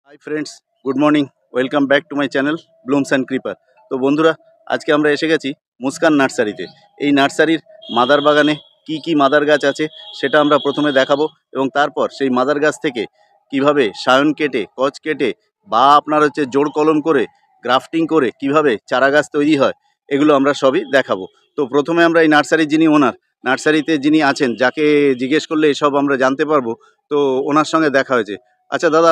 Hi friends, good morning. Welcome back to my channel blooms and creeper. তো বন্ধুরা, আজকে আমরা এসে গেছি মুস্কান নার্সারিতে। এই নার্সারির মাদার বাগানে কি কি মাদার গাছ আছে সেটা আমরা প্রথমে দেখাবো, এবং তারপর সেই মাদার গাছ থেকে কিভাবে সায়ন কেটে, কচ কেটে বা আপনার হচ্ছে জোড় কলম করে, গ্রাফটিং করে কিভাবে চারা গাছ তৈরি হয়, এগুলো আমরা সবই দেখাবো। তো প্রথমে আমরা এই নার্সারির যিনি ওনার, নার্সারিতে যিনি আছেন, যাকে জিজ্ঞেস করলে এসব আমরা জানতে পারবো, তো ওনার সঙ্গে দেখা হয়েছে। আচ্ছা দাদা,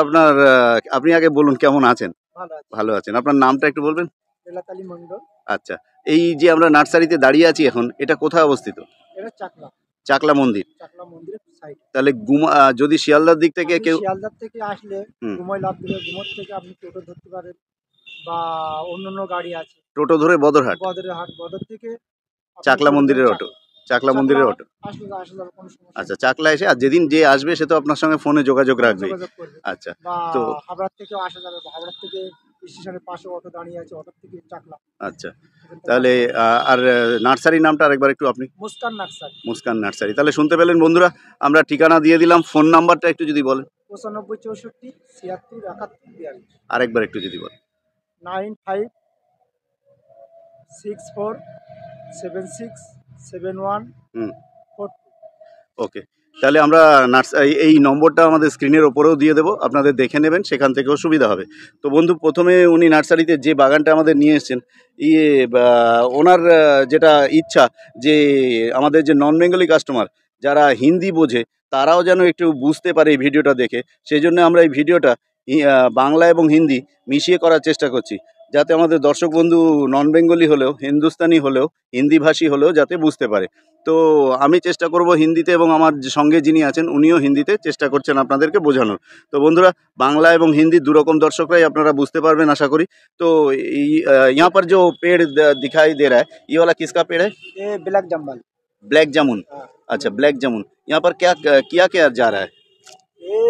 আপনি আগে বলুন কেমন আছেন? ভালো আছে। ভালো আছেন। আপনার নামটা একটু বলবেন? বেলাতালি মন্ডল। আচ্ছা, এই যে আমরা নার্সারিতে দাঁড়িয়ে আছি এখন, এটা কোথায় অবস্থিত? এটা চাকলা। চাকলা মন্দির। চাকলা মন্দিরের সাইড। তাহলে যদি শিয়ালদার দিক থেকে কেউ শিয়ালদার থেকে আসলে হুম, ঘুমায় লাভ দিলে ঘুমোর থেকে আপনি টোটো ধরতে পারেন বা অন্যান্য গাড়ি আছে। টোটো ধরে বদরহাট, বদরের হাট, বদর থেকে আপনি চাকলা চলে মন্দিরের যাবেন অটো, চাকলা। চাকলা মন্দিরের অটো। আসলে আসলে কোনো সমস্যা আচ্ছা, নেই। চাকলা এসে, আর যেদিন যে আসবে সে তো আপনার সঙ্গে ফোনে যোগাযোগ রাখবে। যোগাযোগ করবে। আচ্ছা, বা তো হাবড়ার থেকেও আসা যাবে। হাবড়ার থেকে স্টেশনের পাশে অটো দাঁড়িয়ে আছে, অটো থেকে চাকলা। আচ্ছা, তাহলে আর নার্সারির নামটা আরেকবার একটু আপনি? মুস্কান নার্সারি। মুস্কান নার্সারি। তাহলে শুনতে পেলেন বন্ধুরা, আমরা ঠিকানা দিয়ে দিলাম, ফোন নাম্বারটা একটু যদি বলেন। 95 64 76 71 42। আরেকবার একটু যদি বলেন। 95 64 76 71 হুম, 42। ওকে। তাহলে আমরা এই নম্বরটা আমাদের স্ক্রিনের ওপরেও দিয়ে দেবো, আপনাদের দেখে নেবেন, সেখান থেকেও সুবিধা হবে। তো বন্ধু, প্রথমে উনি নার্সারিতে যে বাগানটা আমাদের নিয়ে এসেছেন, ওনার যেটা ইচ্ছা যে আমাদের যে নন বেঙ্গলি কাস্টমার যারা হিন্দি বোঝে, তারাও যেন একটু বুঝতে পারে এই ভিডিওটা দেখে, সেই জন্য আমরা এই ভিডিওটা বাংলা এবং হিন্দি মিশিয়ে করার চেষ্টা করছি, যাতে আমাদের দর্শক বন্ধু নন বেঙ্গলি হলেও, হিন্দুস্তানি হলেও, হিন্দিভাষী হলেও যাতে বুঝতে পারে। তো আমি চেষ্টা করব হিন্দিতে, এবং আমার সঙ্গে যিনি আছেন উনিও হিন্দিতে চেষ্টা করছেন আপনাদেরকে বোঝানোর। তো বন্ধুরা, বাংলা এবং হিন্দি দুরকম দর্শকরাই আপনারা বুঝতে পারবেন আশা করি। তো यहाँ पर जो पेड़ दिखाई दे रहा है, ये वाला किसका पेड़ है? ये ब्लैक जम्बल। ब्लैक जामुन। हाँ। अच्छा, ब्लैक जामुन। यहाँ पर क्या किया क्या जा रहा है? ये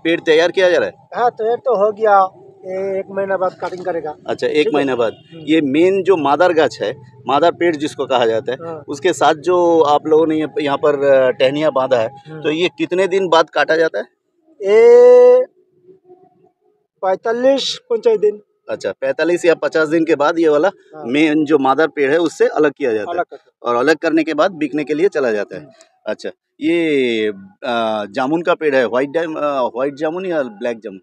पेड़ तैयार किया जा रहा है? हाँ, तो ये तो हो गया। ये 1 महीना बाद कटिंग करेगा। अच्छा, एक ठीक है। महीना बाद। ये मेन जो मादर गाछ है, मादर पेड़ जिसको कहा जाता है, हाँ। उसके साथ जो आप लोगों ने यहाँ पर टहनियाँ बांधा है, तो ये कितने दिन बाद काटा जाता है? ये 45-50 दिन। अच्छा, 45 या 50 दिन के बाद ये वाला हाँ। मेन जो मादर पेड़ है उससे अलग किया जाता अलग है, करके। और अलग करने के बाद बिकने के लिए चला जाता है। अच्छा, ये जामुन का पेड़ है, व्हाइट जामुन या ब्लैक जामुन?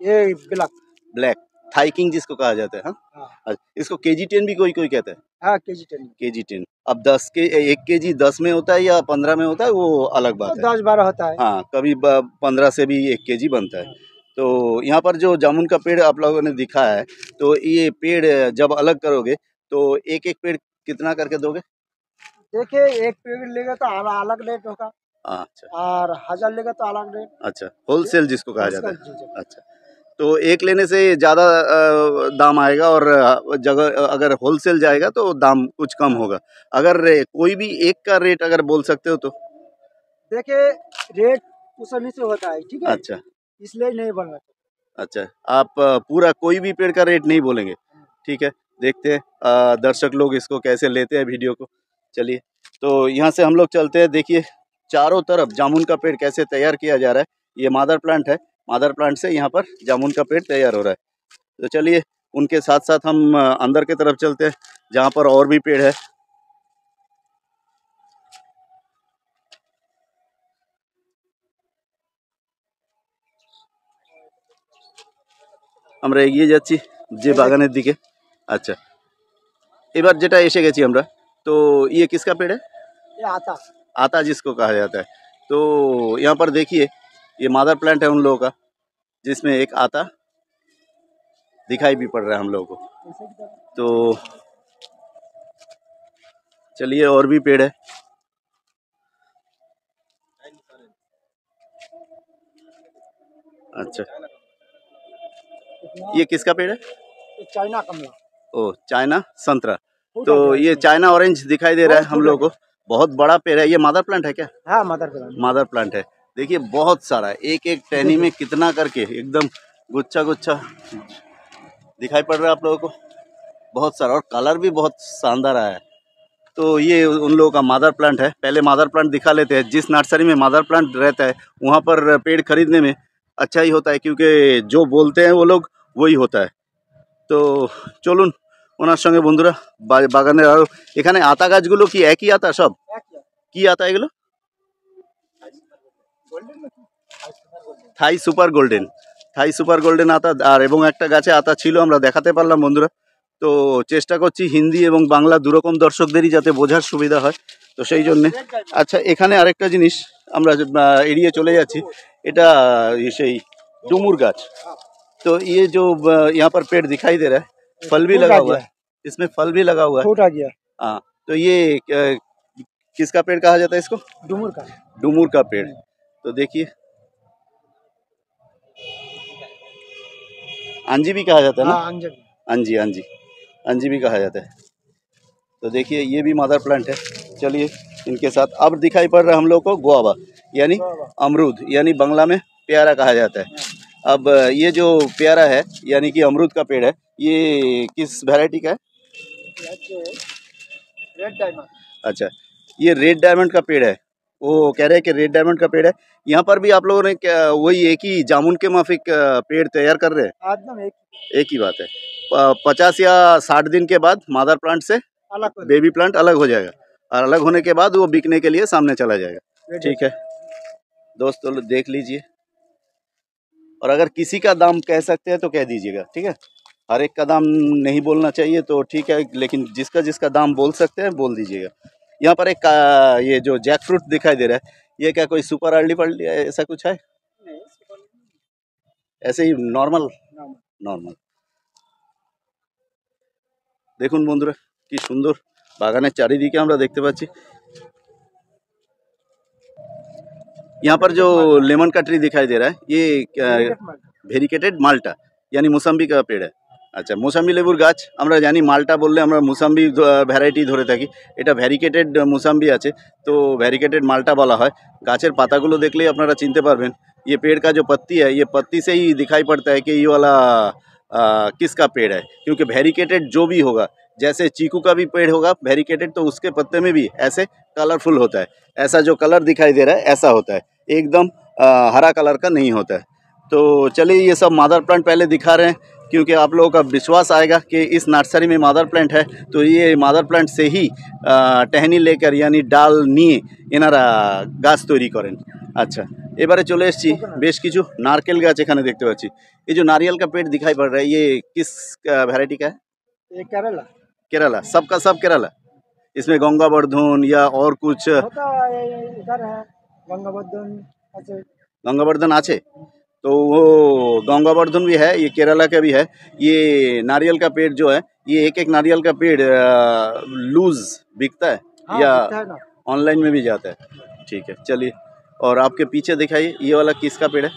ये ब्लैक। ब्लैक थाई किंग जिसको कहा जाता है। हाँ, हाँ। अच्छा, इसको KG10 भी कोई कोई कहता है। हाँ, केजी 10। KG10। अब 1 KG 10 में होता है या 15 में होता है, वो अलग बात है। 10-12 होता है। हाँ, कभी 15 से भी 1 KG बनता है। तो यहाँ पर जो जामुन का पेड़ आप लोगों ने दिखा है, तो ये पेड़ जब अलग करोगे तो एक एक पेड़ कितना करके दोगे? देखिए, एक पेड़ लेगा तो अलग रेट होगा, अच्छा और 1000 लेगा तो अलग रेट। अच्छा, होलसेल जिसको कहा जाता जी, है। जी। अच्छा, तो एक लेने से ज़्यादा दाम आएगा, और जगह अगर होलसेल जाएगा तो दाम कुछ कम होगा। अगर कोई भी एक का रेट अगर बोल सकते हो तो? देखिए, रेट उसी से होता है, ठीक है। अच्छा इसलिए नहीं बोल रहा। अच्छा, आप पूरा कोई भी पेड़ का रेट नहीं बोलेंगे? ठीक है, देखते हैं दर्शक लोग इसको कैसे लेते हैं वीडियो को। चलिए, तो यहाँ से हम लोग चलते हैं। देखिए, चारों तरफ जामुन का पेड़ कैसे तैयार किया जा रहा है। ये मादर प्लांट है, मादर प्लांट से यहाँ पर जामुन का पेड़ तैयार हो रहा है। तो चलिए, उनके साथ साथ हम अंदर की तरफ चलते हैं, जहाँ पर और भी पेड़ है। আমরা এগিয়ে যাচ্ছি যে বাগানের দিকে। আচ্ছা, এবার যেটা এসে গেছি আমরা, तो ये किसका पेड़ है? ये आता। आता जिसको कहा जाता है। तो यहाँ पर देखिए, ये मादर प्लांट है उन लोगों का, जिसमें एक आता दिखाई भी पड़ रहा है हम लोगों को। तो चलिए, और भी पेड़ है। अच्छा, ये किसका पेड़ है? ये चाइना कमला। ओ, चाइना संतरा। तो ये चाइना ऑरेंज दिखाई दे रहा है हम लोग को, बहुत बड़ा पेड़ है। ये मादर प्लांट है क्या? हाँ, मदर प्लांट। मादर प्लांट है। देखिए, बहुत सारा है, एक एक टहनी में कितना करके एकदम गुच्छा गुच्छा दिखाई पड़ रहा है आप लोगों को, बहुत सारा, और कलर भी बहुत शानदार आया है। तो ये उन लोगों का मादर प्लांट है। पहले मादर प्लांट दिखा लेते हैं। जिस नर्सरी में मादर प्लांट रहता है, वहाँ पर पेड़ खरीदने में अच्छा ही होता है, क्योंकि जो बोलते हैं वो लोग वही होता है। তো চলুন ওনার সঙ্গে বন্ধুরা বাগানের আরো এখানে আতা গাছগুলো কি একই আতা সব? কি আতা এগুলো? থাই সুপার গোল্ডেন, থাই সুপার গোল্ডেন আতা। আর এবং একটা গাছে আতা ছিল, আমরা দেখাতে পারলাম বন্ধুরা। তো চেষ্টা করছি হিন্দি এবং বাংলা দুরকম দর্শকদেরই যাতে বোঝার সুবিধা হয়, তো সেই জন্যে। আচ্ছা, এখানে আরেকটা জিনিস আমরা এড়িয়ে চলে যাচ্ছি, এটা সেই ডুমুর গাছ। तो ये जो यहाँ पर पेड़ दिखाई दे रहा है, फल भी लगा हुआ है, इसमें फल भी लगा हुआ है। फूट आ गया। हाँ, तो ये किसका पेड़ कहा जाता है इसको? डूमर का। डुमुर का पेड़। तो देखिए, आंजी भी कहा जाता है ना? आंजी, आंजी, आंजी भी कहा जाता है। तो देखिए, ये भी मदर प्लांट है। चलिए इनके साथ अब दिखाई पड़ रहा है हम लोग को गुआवा, यानी अमरूद, यानी बंगला में प्यारा कहा जाता है। अब ये जो प्यारा है यानी कि अमरूद का पेड़ है, ये किस वैरायटी का है? Red diamond. अच्छा, ये रेड डायमंड का पेड़ है। वो कह रहे हैं कि रेड डायमंड का पेड़ है। यहाँ पर भी आप लोगों ने क्या वही एक ही जामुन के माफिक पेड़ तैयार कर रहे हैं? एकदम एक ही बात है। 50 या 60 दिन के बाद मदर प्लांट से बेबी प्लांट अलग हो जाएगा, और अलग होने के बाद वो बिकने के लिए सामने चला जाएगा। ठीक है दोस्तों, देख लीजिए, और अगर किसी का दाम कह सकते हैं तो कह दीजिएगा, ठीक है? हर एक का दाम नहीं बोलना चाहिए, तो ठीक है, लेकिन जिसका जिसका दाम बोल सकते हैं बोल दीजिएगा। यहाँ पर एक ये जो जैक फ्रूट दिखाई दे रहा है, ये क्या कोई सुपर अर्ली पर्ली है, ऐसा कुछ है? ऐसे ही नॉर्मल नॉर्मल। দেখুন বন্ধুরা কি সুন্দর বাগানের চারিদিকে আমরা দেখতে পাচ্ছি। यहाँ पर जो लेमन का ट्री दिखाई दे रहा है, ये ভেরিকেটেড মালটা यानी মুসাম্বি का पेड़ है। আচ্ছা, মুসাম্বি লেবুর গাছ আমরা জানি, মালটা বললে আমরা মুসাম্বি ভ্যারাইটি ধরে থাকি। এটা ভ্যারিকেটেড মুসাম্বি আছে, তো ভ্যারিকেটেড মালটা বলা হয়। গাছের পাতাগুলো দেখলেই আপনারা চিনতে পারবেন। ये पेड़ का जो पत्ती है, ये पत्ती से ही दिखाई पड़ता है कि ये वाला किसका पेड़ है, क्योंकि वेरिकेटेड जो भी होगा, जैसे चीकू का भी पेड़ होगा वेरिकेटेड, तो उसके पत्ते में भी ऐसे कलरफुल होता है। ऐसा जो कलर दिखाई दे रहा है ऐसा होता है, एकदम हरा कलर का नहीं होता है। तो चलिए, ये सब मदर प्लांट पहले दिखा रहे हैं, क्योंकि आप लोगों का विश्वास आएगा कि इस नर्सरी में मदर प्लांट है। तो ये मदर प्लांट से ही टहनी लेकर यानी ডাল নিয়ে এনারা গাছ তৈরি করেন। আচ্ছা, এবারে চলে এসেছি বেশ কিছু নারকেল গাছ এখানে দেখতে পাচ্ছি। ये जो नारियल का पेड़ दिखाई पड़ रहा है, ये किस वैरायटी का है? ये केरला। केरला, सबका सब केरला? इसमें गंगावर्धन या और कुछ होता है, इधर है गंगावर्धन। अच्छा, गंगावर्धन आछे, तो वो गंगावर्धन भी है, ये केरला का भी है। ये नारियल का पेड़ जो है, ये एक एक नारियल का पेड़ लूज बिकता है या ऑनलाइन में भी जाता है? ठीक है, चलिए। और आपके पीछे दिखाइए, ये वाला किसका पेड़ है?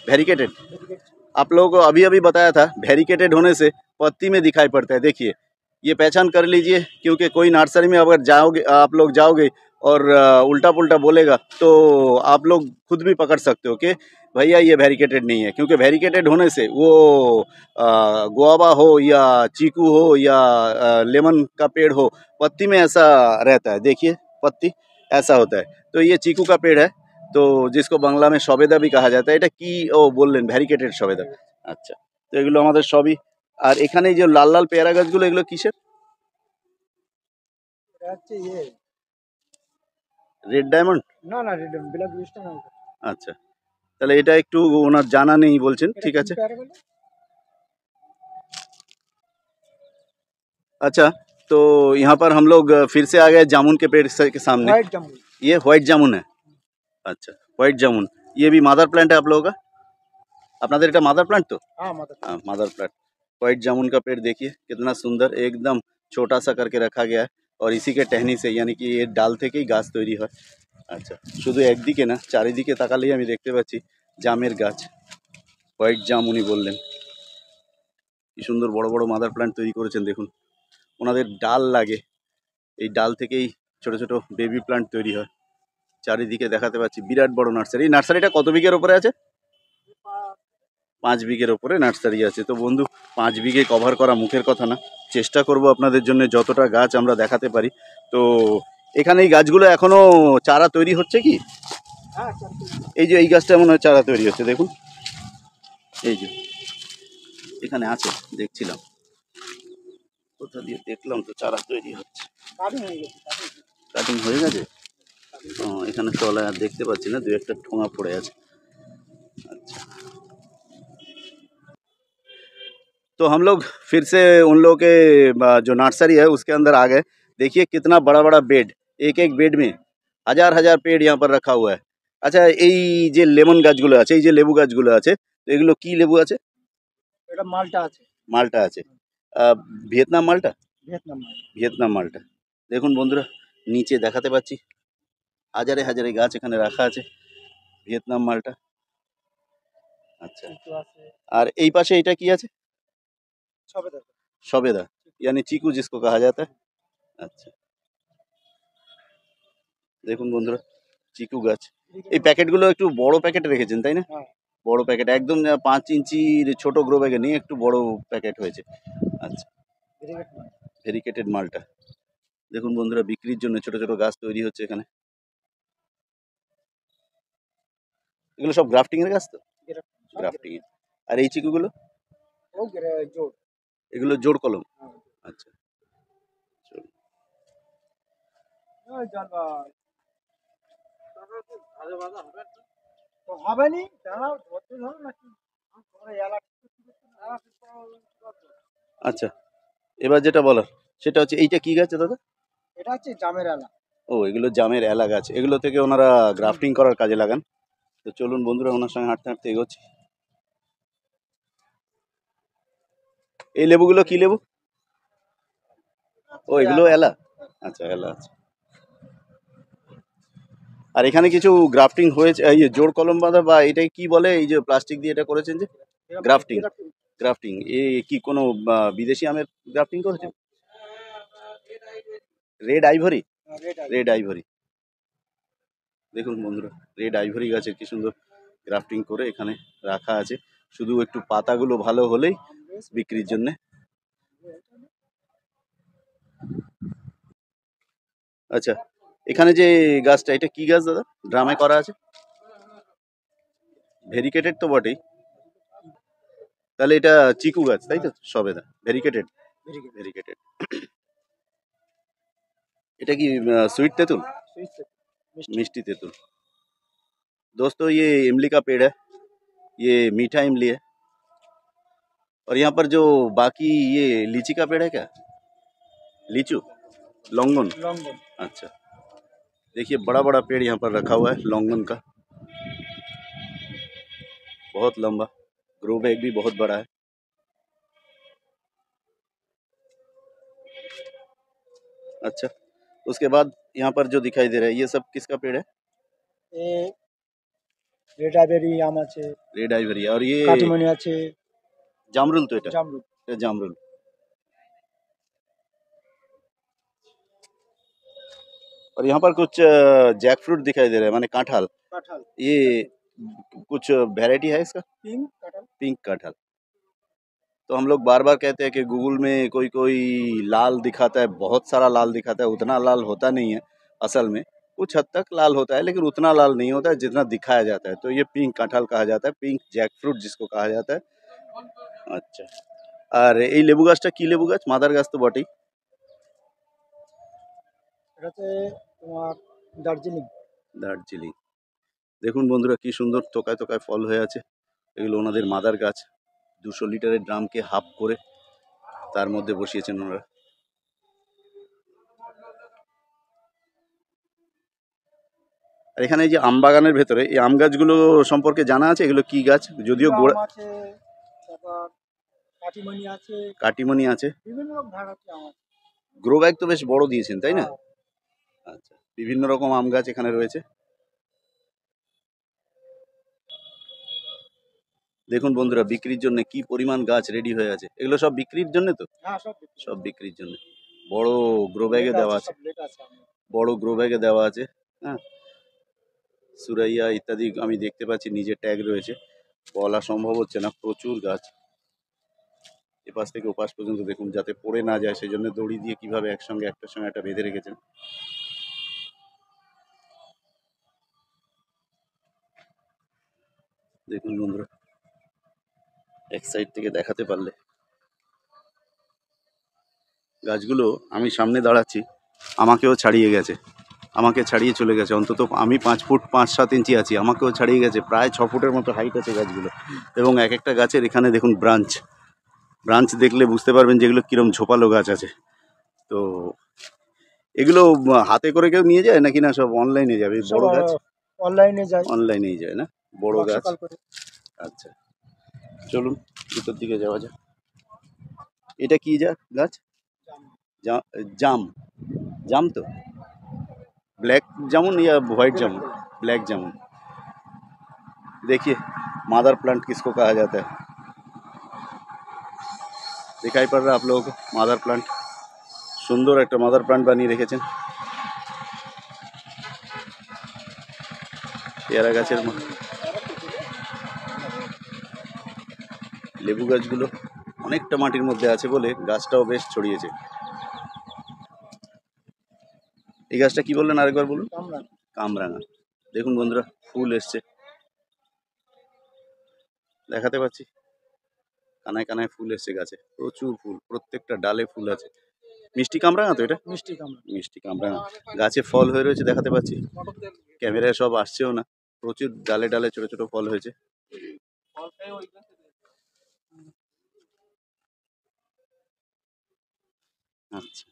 वेरिकेटेड। आप लोगों को अभी अभी बताया था, वेरिकेटेड होने से पत्ती में दिखाई पड़ता है। देखिए, ये पहचान कर लीजिए, क्योंकि कोई नर्सरी में अगर जाओगे, आप लोग जाओगे और उल्टा पुल्टा बोलेगा, तो आप लोग खुद भी पकड़ सकते हो कि भैया ये वेरिकेटेड नहीं है, क्योंकि वेरिकेटेड होने से वो गुआवा हो या चीकू हो या लेमन का पेड़ हो, पत्ती में ऐसा रहता है। देखिए, पत्ती ऐसा होता है। तो ये चीकू का पेड़ है, तो जिसको বাংলা में সবেদা भी कहा जाता है। এটা কি ও বললেন? ভ্যারিকেটেড সবেদা। আচ্ছা, তো এগুলো আমাদের সবই। আর এখানে এই যে লাল লাল পেয়ারা গাছগুলো, এগুলো কিসের? Red diamond? না না, রেড ব্ল্যাক লিস্ট না। আচ্ছা, তাহলে এটা একটু ওনার জানা নেই বলছেন, ঠিক আছে। अच्छा, तो यहाँ पर हम लोग फिर से आ गए जामुन के पेड़ के सामने। व्हाइट जामुन। ये व्हाइट जामुन है। अच्छा, व्हाइट जामुन, ये भी मदर प्लांट है आप लोगों का? আপনাদের এটা মাদার প্লান্ট তো? हाँ, मदर प्लांट। व्हाइट जामुन का पेड़ देखिए कितना सुंदर, एकदम छोटा सा करके रखा गया है, और इसी के टहनी से यानी कि ये ডাল থেকেই গাছ তৈরি হয়। আচ্ছা, শুধু একদিকে না, চারিদিকে তাকালেই আমি দেখতে পাচ্ছি জামের গাছ। হোয়াইট জামুনই বললেন, কি সুন্দর বড় বড় মাদার প্লান্ট তৈরি করেছেন। দেখুন, ওনাদের ডাল লাগে, এই ডাল থেকেই ছোট ছোট বেবি প্লান্ট তৈরি হয়। চারিদিকে দেখাতে পাচ্ছি বিরাট বড় নার্সারি। এই নার্সারিটা কত বিঘের ওপরে আছে? 5 বিঘের ওপরে নার্সারি আছে। তো বন্ধু, 5 বিঘে কভার করা মুখের কথা না, চেষ্টা করব আপনাদের জন্য যতটা গাছ আমরা দেখাতে পারি। তো এখানে এই গাছগুলো এখনো চারা তৈরি হচ্ছে কি? হ্যাঁ চারা তৈরি। এই যে এই গাছটা মনে হয় চারা তৈরি হচ্ছে, দেখুন এই যে এখানে আছে, দেখছিলাম কোথা দিয়ে দেখলাম তো চারা তৈরি হচ্ছে। কাটিং হয়ে গেছে, কাটিং। কাটিং হয়ে গেছে। এখানে তলায় আর দেখতে পাচ্ছি না, দু একটা ঠোঙা পড়ে আছে। अच्छा, तो हम लोग फिर से उन लोगों के जो नर्सरी है उसके अंदर आ गए। देखिए कितना बड़ा बड़ा बेड, एक एक बेड में হাজার হাজার পেड़ यहाँ पर रखा हुआ है। আচ্ছা, এই যে লেমন গাছগুলো আছে, এই যে লেবু গাছগুলো আছে, তো এগুলো কি লেবু আছে? এটা মালটা আছে, মালটা আছে। ভিয়েতনাম মালটা, ভিয়েতনাম মাল। ভিয়েতনাম মালটা। দেখুন বন্ধুরা, নিচে দেখাতে পাচ্ছি হাজারে হাজারে গাছ এখানে রাখা আছে, ভিয়েতনাম মালটা। আচ্ছা, চিকু আছে, আর এই পাশে এটা কি আছে? সবেদা। সবেদা, यानी चीकू जिसको कहा जाता है। আচ্ছা, দেখুন বন্ধুরা চিকু গাছ। এই প্যাকেটগুলো একটু বড় প্যাকেট রেখেছেন তাই না? হ্যাঁ, বড় প্যাকেট, একদম 5 ইঞ্চির ছোট গ্রো ব্যাগে নিয়ে একটু বড় প্যাকেট হয়েছে। আচ্ছা, ভেরিগেট মাল। ভেরিকেটেড মালটা। দেখুন বন্ধুরা, বিক্রির জন্য ছোট ছোট গাছ তৈরি হচ্ছে এখানে। এগুলো সব গ্রাফটিং এর গাছ তো? গ্রাফটিং এর। আর এই চিকুগুলো? ও জোর। এগুলো জোড় কলম। হ্যাঁ। আচ্ছা, চলুন। ওই জানবা। ভালো ভালো হবে না। তো হবে নি, দাঁড়াও ধরতে ধরো নাকি? তোমরা এলা আচ্ছা, এবার যেটা বলার সেটা হচ্ছে এইটা কি গাছ দাদা? এটা হচ্ছে জামের এলা। ও, এগুলো জামের এলা গাছ, এগুলো থেকে ওনারা গ্রাফটিং করার কাজে লাগান। তো চলুন বন্ধুরা, ওনার সঙ্গে হাঁটতে হাঁটতে এগোচ্ছি। এই লেবুগুলো কি লেবু? ও, এগুলো এলা। আচ্ছা, এলা আছে। আর এখানে কিছু গ্রাফটিং হয়েছে, এই যে জোড় কলম বাঁধা বা এটাই কি বলে, এই যে প্লাস্টিক দিয়ে এটা করেছেন যে গ্রাফটিং, গ্রাফটিং এ কি কোনো বিদেশি আমের গ্রাফটিং করেছেন? Red ivory, red ivory. দেখুন বন্ধুরা, রেড আইভরি গাছের কি সুন্দর গ্রাফটিং করে এখানে রাখা আছে, শুধু একটু পাতাগুলো ভালো হলেই বিক্রির জন্য। আচ্ছা, এখানে যে গাছটা, এটা কি গাছ দাদা ড্রামে করা আছে? ভেরিকেটেড তো বটেই, তাহলে এটা চিকু গাছ তাই তো? সবেদা, ভেরিকেটেড, ভেরিকেটেড। এটা কি स्वीट तेतुल? मिष्टी तेतुल। दोस्तों, ये इमली का पेड़ है, ये मीठा इमली है। और यहाँ पर जो बाकी ये लीची का पेड़ है क्या? लीचू, लौंगन। লঙ্ঘন। अच्छा, देखिए बड़ा बड़ा पेड़ यहाँ पर रखा हुआ है लौंगन का, बहुत लंबा, ग्रो बैग भी बहुत बड़ा है। अच्छा, उसके बाद यहाँ पर जो दिखाई दे रहा है ये सब किसका पेड़ है? এ রেড আইভরি আম আছে, रेड आइवरी। और ये কাটিমনি আছে, जामरुल तो এটা জামরুল। जामरुल। और यहाँ पर कुछ जैक फ्रूट दिखाई दे रहा है, माने कांठाल। কাঁঠাল। ये कुछ वैरायटी है इसका? পিঙ্ক কাঁঠাল। पिंक कांठाल। तो हम लोग बार बार कहते हैं कि गूगल में कोई कोई लाल दिखाता है, बहुत सारा लाल दिखाता है, उतना लाल होता नहीं है असल में। कुछ हद तक लाल होता है लेकिन उतना लाल नहीं होता है जितना दिखाया जाता है। तो ये पिंक कांठाल कहा जाता है, पिंक जैक फ्रूट जिसको कहा जाता है। अच्छा, আর এই লেবু গাছটা কি লেবু গাছ? মাদার গাছ তো বটেই। এটাতে তোমার দার্জিলিং। দার্জিলিং। দেখুন বন্ধুরা, কি সুন্দর তোকায় তোকায় ফল হয়ে আছে, এগুলো ওনাদের মাদার গাছ। 200 লিটারের ড্রামকে হাফ করে তার মধ্যে বসিয়েছেন ওনারা। আর এখানে এই যে আম বাগানের ভেতরে এই আম গাছগুলো সম্পর্কে জানা আছে, এগুলো কি গাছ? যদিও গোড়া আম আছে, তারপর কাটিমনি আছে, কাটিমনি আছে। বিভিন্ন রকম ভ্যারাইটি আম আছে। গ্রো ব্যাগ তো বেশ বড় দিয়েছেন তাই না? হ্যাঁ। আচ্ছা, বিভিন্ন রকম আম গাছ এখানে রয়েছে। দেখুন বন্ধুরা, বিক্রির জন্য কি পরিমাণ গাছ রেডি হয়ে আছে। এগুলো সব বিক্রির জন্য তো? হ্যাঁ, সব বিক্রি। সব বিক্রির জন্য। বড় গ্রো ব্যাগে লেট দেওয়া আছে, সব লেট আছে আমার। বড় গ্রো ব্যাগে দেওয়া আছে। হ্যাঁ, সুরাইয়া ইত্যাদি আমি দেখতে পাচ্ছি, নিজের ট্যাগ রয়েছে। বলা সম্ভব হচ্ছে না, প্রচুর গাছ। এপাশ থেকে ওপাশ পর্যন্ত দেখুন, যাতে পড়ে না যায় সেই জন্য দড়ি দিয়ে কিভাবে একসঙ্গে একটার সঙ্গে একটা বেঁধে রেখেছেন। দেখুন বন্ধুরা, এক সাইড থেকে দেখাতে পারলে গাছগুলো, আমি সামনে দাঁড়াচ্ছি, আমাকেও ছাড়িয়ে গেছে, আমাকে ছাড়িয়ে চলে গেছে। অন্তত আমি 5 ফুট 5-7 ইঞ্চি আছি, আমাকেও ছাড়িয়ে গেছে। প্রায় 6 ফুটের মতো হাইট আছে গাছগুলো। এবং এক একটা গাছের এখানে দেখুন ব্রাঞ্চ ব্রাঞ্চ দেখলে বুঝতে পারবেন যেগুলো কীরকম ঝোপালো গাছ আছে। তো এগুলো হাতে করে কেউ নিয়ে যায় নাকি না সব অনলাইনে যাবে? সব বড় গাছ অনলাইনে যায়, অনলাইনেই যায় না, বড় গাছ। বর্ষাকাল করে। আচ্ছা, চলুন ভিতর দিকে যাওয়া যাক। এটা কি গাছ? জা- জাম। জাম তো ब्लैक जामुन या वाइट जामुन? ब्लैक जामुन। देखिए मादर प्लांट किसको कहा जाता है, दिखाई पड़ रहा है आप लोगों को? मादर प्लांट, সুন্দর একটা মাদার প্লান্ট বানিয়ে রেখেছেন পেয়ারা গাছের লেবু গাছগুলো অনেকটা মাটির মধ্যে আছে বলে গাছটাও বেশ ছড়িয়েছে। এই গাছটা কি বললেন আরেকবার বলুন? কামরাঙা। দেখুন বন্ধুরা, ফুল এসছে, দেখাতে পাচ্ছি, কানায় কানায় ফুল এসছে গাছে, প্রচুর ফুল, প্রত্যেকটা ডালে ফুল আছে। মিষ্টি কামরাঙা তো এটা? মিষ্টি কামরাঙা। গাছে ফল হয়ে রয়েছে, দেখাতে পাচ্ছি, ক্যামেরায় সব আসছেও না। প্রচুর ডালে ডালে ছোট ছোট ফল হয়েছে। আচ্ছা,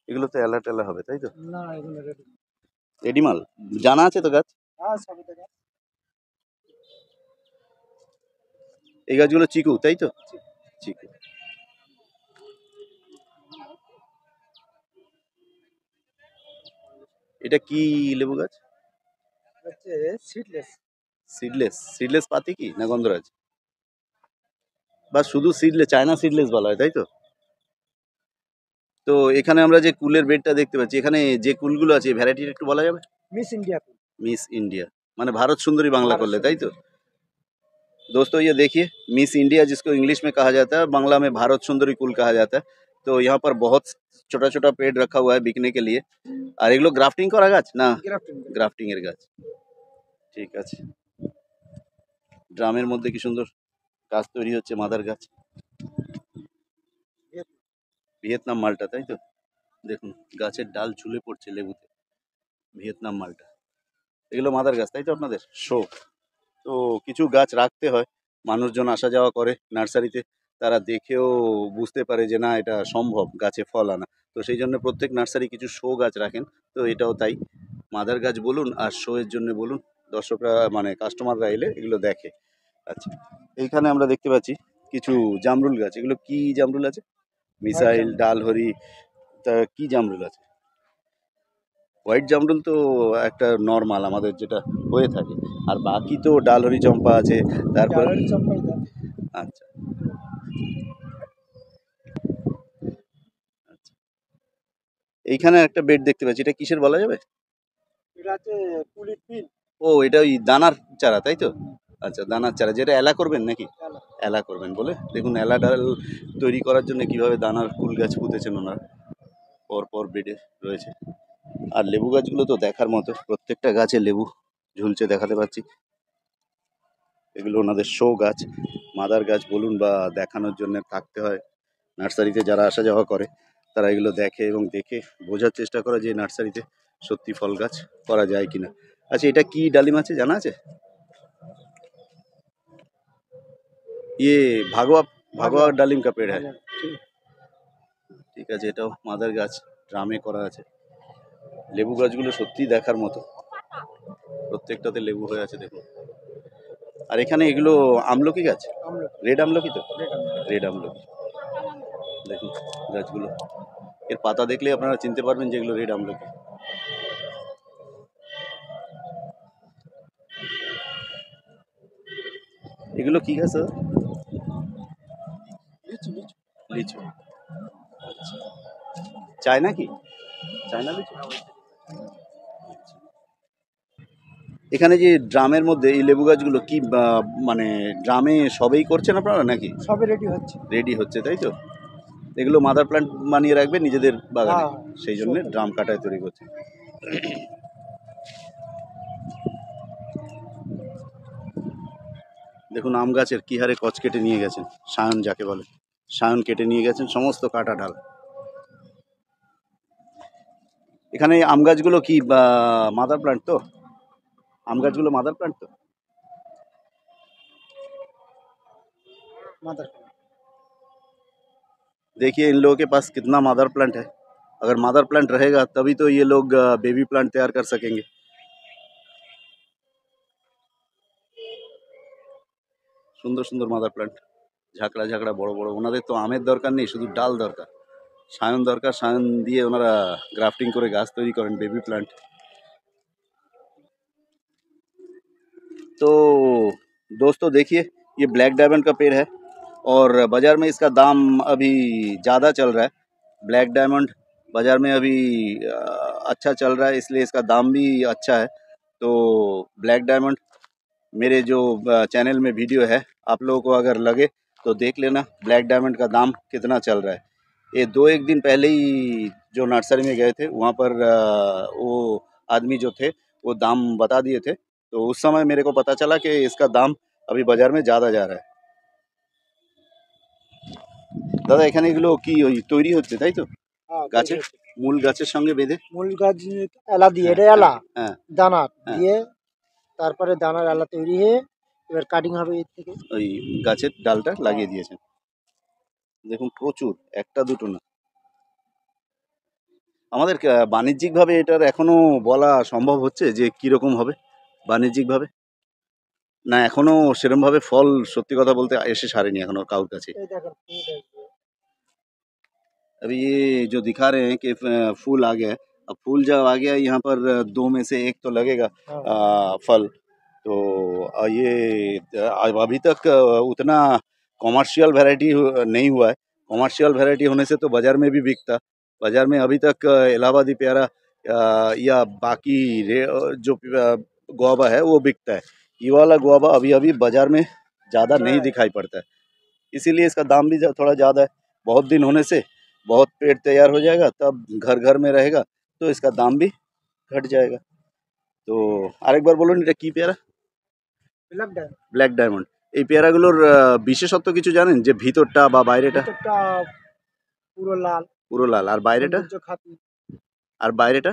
এগুলো তো এলা টেলা হবে তাই তো? না, এগুলো রেডি। রেডি মাল জানা আছে তো গাছ? হ্যাঁ, সবই থেকে। এই গাছগুলো চিকু তাই তো? চিকু। এটা কি লেবু গাছ? হচ্ছে সিডলেস। সিডলেস। সিডলেস পাতি কি না গন্ধরাজ? বা শুধু সিডলেস, চায়না সিডলেস বলা হয় তাই তো? তো এখানে আমরা যে কুলের বেডটা দেখতে পাচ্ছি, এখানে যে কুলগুলো আছে ভ্যারাইটিটা একটু বলা যাবে? मिस इंडिया को। मिस इंडिया মানে ভারত সুন্দরী বাংলা भारत করলে তাই তো? सुंदरी। दोस्तों ये देखिए, मिस इंडिया जिसको इंग्लिश में कहा जाता है, बांग्ला में भारत सुंदरी कुल कहा जाता है। तो यहाँ पर बहुत छोटा छोटा पेड़ रखा हुआ है बिकने के लिए। আর এগুলো গ্রাফটিং করা গাছ না? ग्राफ्टिंग। গ্রাফটিং এর গাছ। ঠিক আছে, ড্রামের মধ্যে কি সুন্দর গাছ তৈরি হচ্ছে, মাদার গাছ, ভিয়েতনাম মালটা তাই তো? দেখুন গাছের ডাল ঝুলে পড়ছে লেবুতে, ভিয়েতনাম মালটা। এগুলো মাদার গাছ তাই তো আপনাদের? শো। তো কিছু গাছ রাখতে হয়, মানুষজন আসা যাওয়া করে নার্সারিতে, তারা দেখেও বুঝতে পারে যে না এটা সম্ভব গাছে ফল আনা। তো সেই জন্য প্রত্যেক নার্সারি কিছু শো গাছ রাখেন। তো এটাও তাই, মাদার গাছ বলুন আর শো এর জন্য বলুন, দর্শকরা মানে কাস্টমাররা এলে এগুলো দেখে। আচ্ছা, এইখানে আমরা দেখতে পাচ্ছি কিছু জামরুল গাছ। এগুলো কি জামরুল আছে? মিসাইল, ডালহরি, তা কি জামরুল আছে? হোয়াইট জামরুল তো একটা নর্মাল আমাদের যেটা হয়ে থাকে, আর বাকি তো ডালহরি চম্পা আছে, তারপর डालरी चंपा इधर। আচ্ছা আচ্ছা, এইখানে একটা বেড দেখতে পাচ্ছি, এটা কিসের বলা যাবে? এটা হচ্ছে কুলির পিল। ও এটা ওই দানার চারা তাই তো? আচ্ছা, দানার চারা, যেটা এলা করবেন নাকি? এলা করবেন বলে দেখুন, এলা ডাল তৈরি করার জন্য কিভাবে দানার কুল গাছ পুঁতেছেন ওনারা, পর পর বেডে রয়েছে। আর লেবু গাছগুলো তো দেখার মতো, প্রত্যেকটা গাছে লেবু ঝুলছে দেখাতে পাচ্ছি। এগুলো ওনাদের শো গাছ, মাদার গাছ বলুন বা দেখানোর জন্য থাকতে হয়। নার্সারিতে যারা আসা যাওয়া করে তারা এগুলো দেখে এবং দেখে বোঝার চেষ্টা করে যে নার্সারিতে সত্যি ফল গাছ করা যায় কিনা। আচ্ছা, এটা কি ডালিম আছে জানা আছে? ইয়ে ভাগোয়া, ভাগোয়া ডালিম কা পেড় হ্যাঁ। ঠিক আছে, এটাও মাদার গাছ, ড্রামে করা আছে। লেবু গাছগুলো সত্যি দেখার মতো, প্রত্যেকটাতে লেবু হয়ে আছে দেখুন। আর এখানে এগুলো আমলকি গাছ, রেড আমলকি তো? রেড আমলকি। দেখুন গাছগুলো, এর পাতা দেখলে আপনারা চিনতে পারবেন যে এগুলো রেড আমলকি। এগুলো কি গাছ দাদা? লিচু। আচ্ছা, চায়না কি? চায়না লিচু। এখানে যে ড্রামের মধ্যে এই লেবু গাছগুলো কি মানে ড্রামে সবেই করছেন আপনারা নাকি? সবই রেডি হচ্ছে। রেডি হচ্ছে তাই তো? এগুলো মাদার প্ল্যান্ট বানিয়ে রাখবে নিজেদের বাগানে, হ্যাঁ, সেই জন্য ড্রাম কাটায় তৈরি করছে। দেখুন আম গাছের কি হারে কচ কেটে নিয়ে গেছেন, সায়ন যাকে বলে, সায়ন কেটে নিয়ে গেছেন সমস্ত কাটা ডাল। এখানে এই আম গাছগুলো কি মাদার প্ল্যান্ট তো? আম গাছগুলো মাদার प्लांट तो मदर देखिए इन लोगों के पास कितना मदर प्लांट है। अगर मदर प्लांट रहेगा तभी तो ये लोग बेबी प्लांट तैयार कर सकेंगे। সুন্দর সুন্দর মাদার প্লান্ট, ঝাঁকড়া ঝাঁকড়া বড় বড়। ওনাদের তো আমের দরকার নেই, শুধু ডাল দরকার, সায়ন দরকার। সায়ন দিয়ে ওনারা গ্রাফটিং করে গাছ তৈরি করেন, বেবি প্লান্ট। तो दोस्तों देखिए ये ब्लैक डायमंड का पेड़ है और बाज़ार में इसका दाम अभी ज़्यादा चल रहा है। ब्लैक डायमंड बाज़ार में अभी अच्छा चल रहा है, इसलिए इसका दाम भी अच्छा है। तो ब्लैक डायमंड मेरे जो चैनल में वीडियो है, आप लोगों को अगर लगे तो देख लेना ब्लैक डायमंड का दाम कितना चल रहा है। ये 2-1 दिन पहले ही जो नर्सरी में गए थे वहाँ पर वो आदमी जो थे वो दाम बता दिए थे, तो उस समय मेरे को पता चला कि इसका दाम अभी बाज़ार में ज़्यादा जा रहा है। দাদা এখানে এগুলো কি ওই তৈরি হচ্ছে তাই তো? গাছের মূল গাছের সঙ্গে বেঁধে মূল গাছ এলা দিয়ে, এটা এলা হ্যাঁ দানা হ্যাঁ। দিয়ে তারপরে দানার এলা তৈরি হয়ে এবার কাটিং হবে এর থেকে। ওই গাছের ডালটা লাগিয়ে দিয়েছেন। দেখুন প্রচুর, একটা দুটো না। আমাদের বাণিজ্যিকভাবে এটার এখনো বলা সম্ভব হচ্ছে যে কীরকম হবে বাণিজ্যিকভাবে, না এখনো সেরকমভাবে ফল সত্যি কথা বলতে এসে সারেনি এখনো কারোর কাছে। এই দেখেন ফুল আসবে। अभी ये जो दिखा रहे हैं कि फूल आ गया है। अब फूल जब आ गया यहाँ पर 2 में से 1 तो लगेगा फल। तो ये अभी तक उतना कॉमर्शियल वैरायटी नहीं हुआ है। कॉमर्शियल वैरायटी होने से तो बाज़ार में भी बिकता। बाज़ार में अभी तक इलाहाबादी प्यारा या बाकी जो गुआवा है वो बिकता है। ये वाला गुआवा अभी अभी बाज़ार में ज़्यादा नहीं दिखाई पड़ता है, इसीलिए इसका दाम भी थोड़ा ज़्यादा है। बहुत दिन होने से बहुत पेड़ तैयार हो जाएगा, तब घर घर में रहेगा तो इसका दाम भी घट जाएगा। তো আরেকবার বলুন এটা কি পেয়ারা? Black diamond. Black diamond. এই পেয়ারাগুলোর বিশেষত্ব কিছু জানেন, যে ভিতরটা বা বাইরেটা? ভিতরটা পুরো লাল। পুরো লাল। আর বাইরেটা? সৌন্দর্য খাতি। আর বাইরেটা?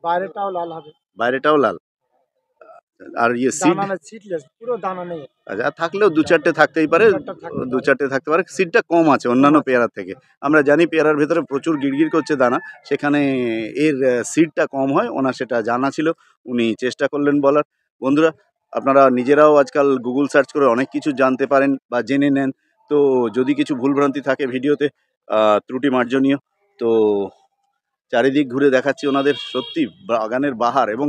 বাইরেটাও লাল হবে। বাইরেটাও লাল। আর ইয়ে সিড? দানা না, সিডলেস, পুরো দানা নেই। আচ্ছা, থাকলেও 2-4টে থাকতেই পারে, 2-4টে থাকতে পারে। সিডটা কম আছে অন্যান্য পেয়ারার থেকে। আমরা জানি পেয়ারার ভেতরে প্রচুর গিরগির করছে দানা, সেখানে এর সিডটা কম হয়। ওনার সেটা জানা ছিল, উনি চেষ্টা করলেন বলার। বন্ধুরা আপনারা নিজেরাও আজকাল গুগল সার্চ করে অনেক কিছু জানতে পারেন বা জেনে নেন। তো যদি কিছু ভুলভ্রান্তি থাকে ভিডিওতে ত্রুটি মার্জনীয়। তো চারিদিক ঘুরে দেখাচ্ছি ওনাদের সত্যি বাগানের বাহার, এবং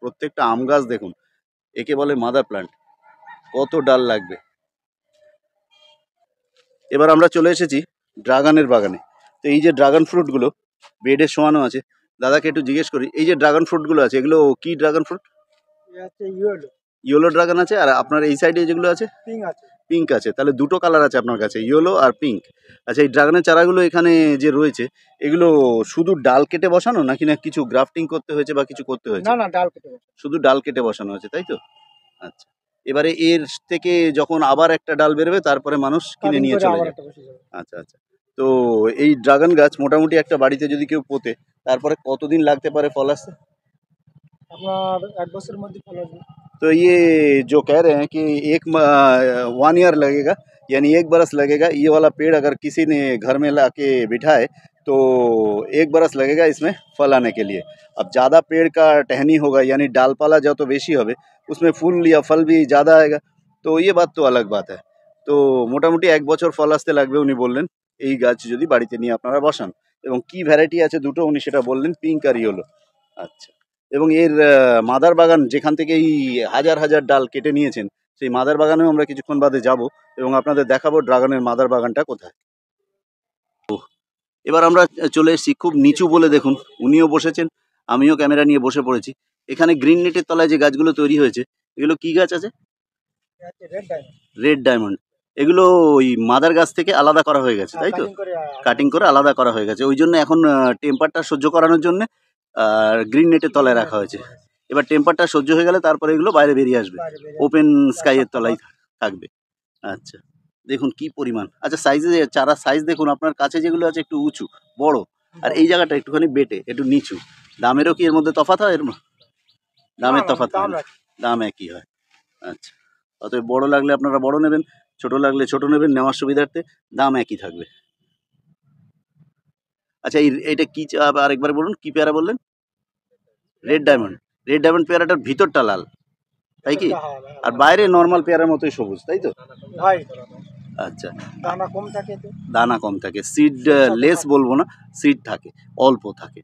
প্রত্যেকটা আম গাছ দেখুন, একে বলে মাদার প্ল্যান্ট। কত ডাল লাগবে। এবার আমরা চলে এসেছি ড্রাগনের বাগানে। তো এই যে ড্রাগন ফ্রুটগুলো বেডে শোয়ানো আছে, দাদাকে একটু জিজ্ঞেস করি, এই যে ড্রাগন ফ্রুটগুলো আছে এগুলো কি dragon fruit? Yellow. Yellow dragon আছে, আর আপনার এই সাইডে যেগুলো আছে পিঙ্ক আছে। পিঙ্ক আছে। তাহলে দুটো কালার আছে আপনার কাছে, ইয়েলো আর পিঙ্ক। আচ্ছা, এই ড্রাগনের চারাগুলো এখানে যে রয়েছে এগুলো শুধু ডাল কেটে বসানো নাকি না কিছু গ্রাফটিং করতে হয়েছে বা কিছু করতে হয়েছে? না না, ডাল কেটে বসানো। শুধু ডাল কেটে বসানো হয়েছে তাই তো? আচ্ছা, এবারে এর থেকে যখন আবার একটা ডাল বেরোবে তারপরে মানুষ কিনে নিয়ে চলে যাবে। আচ্ছা আচ্ছা। তো এই ড্রাগন গাছ মোটামুটি একটা বাড়িতে যদি কেউ পোতে তারপরে কতদিন লাগতে পারে ফল আসতে? আপনার 1 বছরের মধ্যে ফল আসবে। तो ये जो कह रहे हैं कि 1 ईयर लगेगा, यानी 1 बरस लगेगा। ये वाला पेड़ अगर किसी ने घर में ला के बिठाए तो 1 बरस लगेगा इसमें फल आने के लिए। अब ज़्यादा पेड़ का टहनी होगा, यानी डालपाला যত বেশি হবে उसमें फूल या फल भी ज़्यादा आएगा। तो ये बात तो अलग बात है। তো মোটামুটি 1 বছর ফল আসতে লাগবে উনি বললেন, এই গাছ যদি বাড়িতে নিয়ে আপনারা বসান। এবং কি ভ্যারাইটি আছে দুটো উনি সেটা বললেন, পিঙ্ক আর ইয়েলো। আচ্ছা, এবং এর মাদার বাগান যেখান থেকে এই হাজার হাজার ডাল কেটে নিয়েছেন, সেই মাদার বাগানেও আমরা কিছুক্ষণ বাদে যাব এবং আপনাদের দেখাবো ড্রাগনের মাদার বাগানটা কোথায়। এবার আমরা চলে এসেছি খুব নিচু বলে দেখুন, উনিও বসেছেন, আমিও ক্যামেরা নিয়ে বসে পড়েছি। এখানে গ্রিন নেটের তলায় যে গাছগুলো তৈরি হয়েছে এগুলো কি গাছ আছে? Red diamond. এগুলো ওই মাদার গাছ থেকে আলাদা করা হয়ে গেছে তাই তো? কাটিং করে আলাদা করা হয়ে গেছে, ওই জন্য এখন টেম্পারটা সহ্য করানোর জন্য গ্রিন নেটের তলায় রাখা হয়েছে। এবার টেম্পারটা সহ্য হয়ে গেলে তারপরে এগুলো বাইরে বেরিয়ে আসবে, ওপেন স্কাইয়ের তলায় থাকবে। আচ্ছা, দেখুন কি পরিমাণ। আচ্ছা, সাইজে চারা সাইজ দেখুন, আপনার কাছে যেগুলো আছে একটু উঁচু বড়, আর এই জায়গাটা একটুখানি বেটে একটু নিচু। দামেরও কি এর মধ্যে তফাৎ হয়? দামের তফাৎ হয় না, দাম একই হয়। আচ্ছা, অতএব বড় লাগলে আপনারা বড় নেবেন, ছোট লাগলে ছোট নেবেন, নেওয়ার সুবিধার্থে দাম একই থাকবে। আচ্ছা, এইটা কি আরেকবার বলুন, কি পেয়ারা বললেন? Red diamond. রেড ডায়মন্ড পেয়ারাটার ভিতরটা লাল, তাই কি? আর বাইরে নর্মাল পেয়ারার মতোই সবুজ, তাই তো? ভাই আচ্ছা, দানা কম থাকে তো। দানা কম থাকে, সিড লেস বলবো না, সিড থাকে, অল্প থাকে।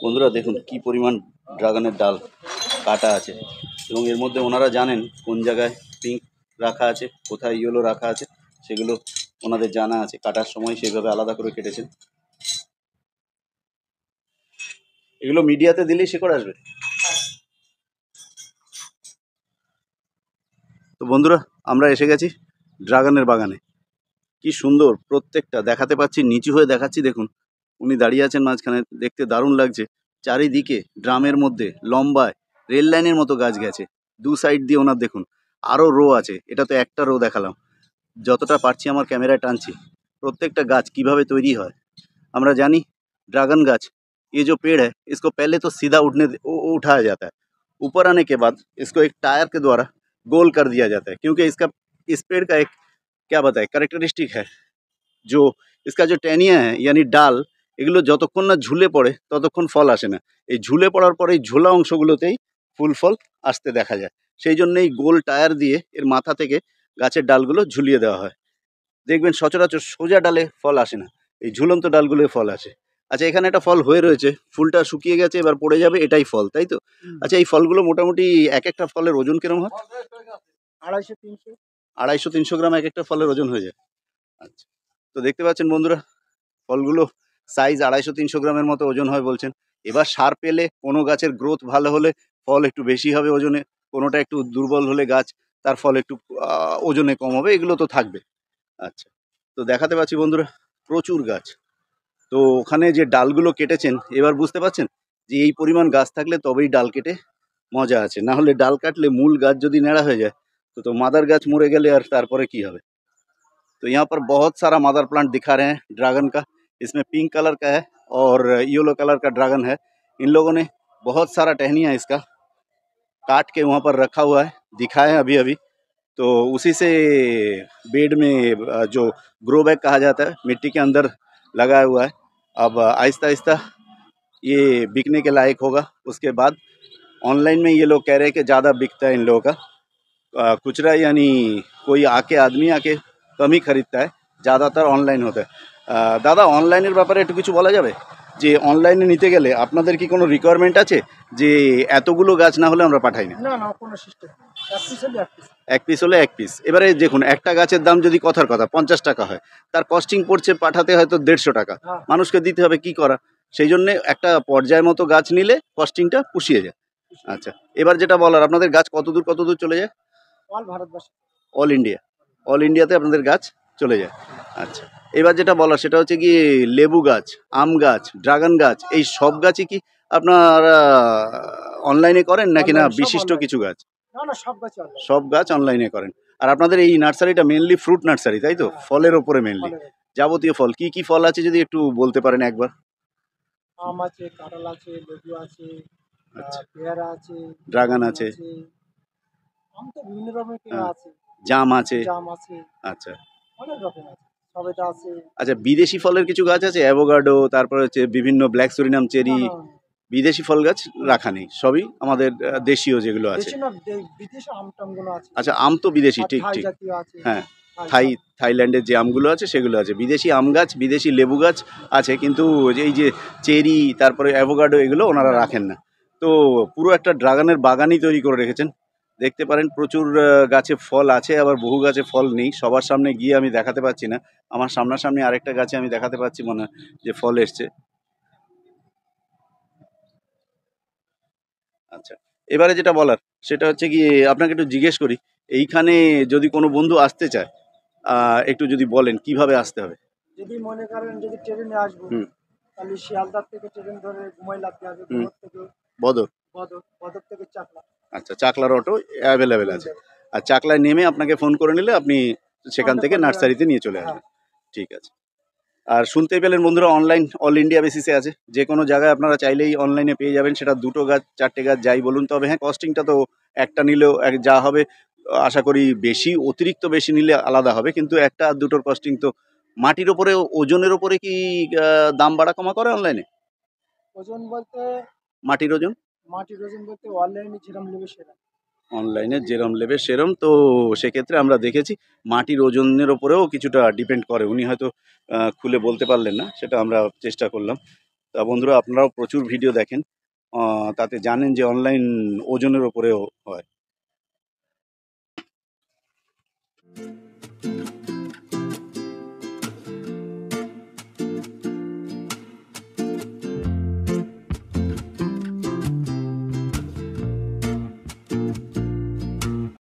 বন্ধুরা দেখুন কি পরিমাণ ড্রাগনের ডাল কাটা আছে, এবং এর মধ্যে ওনারা জানেন কোন জায়গায় পিঙ্ক রাখা আছে, কোথায় ইয়েলো রাখা আছে, সেগুলো ওনাদের জানা আছে। কাটার সময় সেইভাবে আলাদা করে কেটেছেন। এগুলো মিডিয়াতে দিলেই শেকড় আসবে। তো বন্ধুরা, আমরা এসে গেছি ড্রাগনের বাগানে। কি সুন্দর প্রত্যেকটা, দেখাতে পাচ্ছি, নিচু হয়ে দেখাচ্ছি। দেখুন উনি দাঁড়িয়ে আছেন মাঝখানে, দেখতে দারুণ লাগছে। চারিদিকে ড্রামের মধ্যে লম্বায় রেল লাইনের মতো গাছ গেছে, দু সাইড দিয়ে ওনার দেখুন আরও রো আছে। এটা তো একটা রো দেখালাম, যতটা পারছি আমার ক্যামেরায় টানছি। প্রত্যেকটা গাছ কিভাবে তৈরি হয় আমরা জানি। ड्रैगन गाछ, ये जो पेड़ है, इसको पहले तो सीधा उठाया जाता है। ऊपर आने के बाद इसको एक टायर के द्वारा गोल कर दिया जाता है, क्योंकि इस पेड़ का एक क्या बताए कैरेक्टरिस्टिक है, जो इसका जो टेनिया है यानी डाल, এগুলো যতক্ষণ না ঝুলে পড়ে ততক্ষণ ফল আসে না। এই ঝুলে পড়ার পরে এই ঝোলা অংশগুলোতেই ফুল ফল আসতে দেখা যায়। সেই জন্যই গোল টায়ার দিয়ে এর মাথা থেকে গাছের ডালগুলো ঝুলিয়ে দেওয়া হয়। দেখবেন সচরাচর সোজা ডালে ফল আসে না, এই ঝুলন্ত ডালগুলোয় ফল আসে। আচ্ছা, এখানে একটা ফল হয়ে রয়েছে, ফুলটা শুকিয়ে গেছে, এবার পড়ে যাবে, এটাই ফল, তাই তো? আচ্ছা, এই ফলগুলো মোটামুটি এক একটা ফলের ওজন কিরম হয়? 250-300। 250-300 গ্রাম এক একটা ফলের ওজন হয়ে যায়। আচ্ছা, তো দেখতে পাচ্ছেন বন্ধুরা, ফলগুলো সাইজ 250-300 গ্রামের মতো ওজন হয় বলছেন। এবার সার পেলে, কোনো গাছের গ্রোথ ভালো হলে ফল একটু বেশি হবে ওজনে, কোনোটা একটু দুর্বল হলে গাছ, তার ফল একটু ওজনে কম হবে, এগুলো তো থাকবে। আচ্ছা, তো দেখাতে পাচ্ছি বন্ধুরা প্রচুর গাছ। তো ওখানে যে ডালগুলো কেটেছেন, এবার বুঝতে পারছেন যে এই পরিমাণ গাছ থাকলে তবেই ডাল কেটে মজা আছে, না হলে ডাল কাটলে মূল গাছ যদি ন্যাড়া হয়ে যায় तो मादर गाछ मरे गए और तारपरे की হবে। तो यहाँ पर बहुत सारा मदर प्लांट दिखा रहे हैं ड्रैगन का। इसमें पिंक कलर का है और येलो कलर का ड्रैगन है। इन लोगों ने बहुत सारा टहनिया इसका काट के वहाँ पर रखा हुआ है, दिखाए हैं अभी अभी। तो उसी से बेड में जो ग्रो बैग कहा जाता है, मिट्टी के अंदर लगाया हुआ है। अब आहिस्ता आहिस्ता ये बिकने के लायक होगा। उसके बाद ऑनलाइन में ये लोग कह रहे हैं कि ज़्यादा बिकता है इन लोगों का खुचरा, यानी कोई आके आदमी आके कम ही खरीदता है, ज़्यादातर ऑनलाइन होता है। दादा অনলাইনের ব্যাপারে একটু কিছু বলা যাবে, যে অনলাইনে নিতে গেলে আপনাদের কি কোনো রিকোয়ারমেন্ট আছে যে এতগুলো গাছ না হলে আমরা পাঠাই না? না না, কোনো সিস্টেম, এক পিস হলে এক পিস। এক পিস হলে এক পিস। এবারে দেখুন, একটা গাছের দাম যদি কথার কথা 50 টাকা হয়, তার কস্টিং পড়ছে পাঠাতে হয়তো 150 টাকা, হ্যাঁ, মানুষকে দিতে হবে, কি করা। সেই জন্যে একটা পর্যায় মতো গাছ নিলে কস্টিংটা পুষিয়ে যায়। আচ্ছা, এবার যেটা বলার, আপনাদের গাছ কত দূর চলে যায়? All Bharatvarsha, all India, all ইন্ডিয়াতে আপনাদের গাছ চলে যায়। আচ্ছা, এবার যেটা বলার সেটা হচ্ছে কি, লেবু গাছ, আম গাছ, ড্রাগন গাছ, এই সব গাছই কি আপনারা অনলাইনে করেন নাকি না Online, সব বিশিষ্ট online। কিছু গাছ? না না, সব গাছ অনলাইন। সব গাছ অনলাইনে করেন। আর আপনাদের এই নার্সারিটা মেনলি ফ্রুট নার্সারি, তাই তো? ফলের ওপরে মেনলি, যাবতীয় ফল। কি কি ফল আছে যদি একটু বলতে পারেন একবার? আম আছে, কাঁঠাল আছে, লেবু আছে, আচ্ছা, পেয়ারা আছে, ড্রাগন আছে, আম তো বিভিন্ন রকমের হ্যাঁ, আছে, জাম আছে। জাম আছে, আচ্ছা অনেক রকম আছে, সবেদা আছে। আচ্ছা, বিদেশি ফলের কিছু গাছ আছে, অ্যাভোকাডো, তারপরে হচ্ছে বিভিন্ন ব্ল্যাক সুরিনাম না চেরি। না, বিদেশি ফল গাছ রাখা নেই, সবই আমাদের দেশীয় যেগুলো আছে। দেশি না, বিদেশি আম টামগুলো আছে। আচ্ছা, আম তো বিদেশি, আর ঠিক থাই ঠিক, জাতীয় আছে। হ্যাঁ। থাই থাইল্যান্ডের যে আমগুলো আছে সেগুলো আছে। বিদেশি আম গাছ, বিদেশি লেবু গাছ আছে, কিন্তু এই যে চেরি, তারপরে অ্যাভোকাডো, এগুলো ওনারা না, রাখেন না। তো পুরো একটা ড্রাগনের বাগানই তৈরি করে রেখেছেন। দেখতে পারেন প্রচুর গাছে ফল আছে, আবার বহু গাছে ফল নেই। সবার সামনে গিয়ে আমি দেখাতে পাচ্ছি না। আমার সামনাসামনি আরেকটা গাছে আমি দেখাতে পাচ্ছি মনে হয় যে ফল এসছে। আচ্ছা, এবারে যেটা বলার সেটা হচ্ছে কি, আপনাকে একটু জিজ্ঞেস করি, এইখানে যদি কোনো বন্ধু আসতে চায়, একটু যদি বলেন কিভাবে আসতে হবে? যদি মনে করেন যদি ট্রেনে আসবো, হুম তাহলে শিয়ালদার থেকে ট্রেন ধরে ঘুমাই লাগতে হবে, হুম ঘুমোর থেকে বদর। বদর, বদর থেকে চাকলা। আচ্ছা, চাকলার অটো অ্যাভেলেবেল আছে। আর চাকলায় নেমে আপনাকে ফোন করে নিলে আপনি সেখান থেকে Contact করলে- নার্সারিতে নিয়ে চলে হ্যাঁ। আসবেন। ঠিক আছে। আর শুনতেই পেলেন বন্ধুরা, অনলাইন অল ইন্ডিয়া বেসিসে আছে, যে কোনো জায়গায় আপনারা চাইলেই অনলাইনে পেয়ে যাবেন, সেটা 2টো গাছ 4টে গাছ যাই বলুন। তবে হ্যাঁ, কস্টিংটা তো একটা নিলেও যা হবে, আশা করি বেশি অতিরিক্ত বেশি নিলে আলাদা হবে, কিন্তু একটা আর দুটোর কস্টিং তো মাটির ওপরে ওজনের ওপরে কি দাম বাড়া কমা করে অনলাইনে? ওজন বলতে মাটির ওজন মাটির ওজন বলতে অনলাইনে যেরকম নেবে সেরকম। অনলাইনে যেরম নেবে সেরম, তো সেক্ষেত্রে আমরা দেখেছি মাটির ওজনের ওপরেও কিছুটা ডিপেন্ড করে। উনি হয়তো খুলে বলতে পারলেন না, সেটা আমরা চেষ্টা করলাম। তা বন্ধুরা, আপনারাও প্রচুর ভিডিও দেখেন, তাতে জানেন যে অনলাইন ওজনের ওপরেও হয়।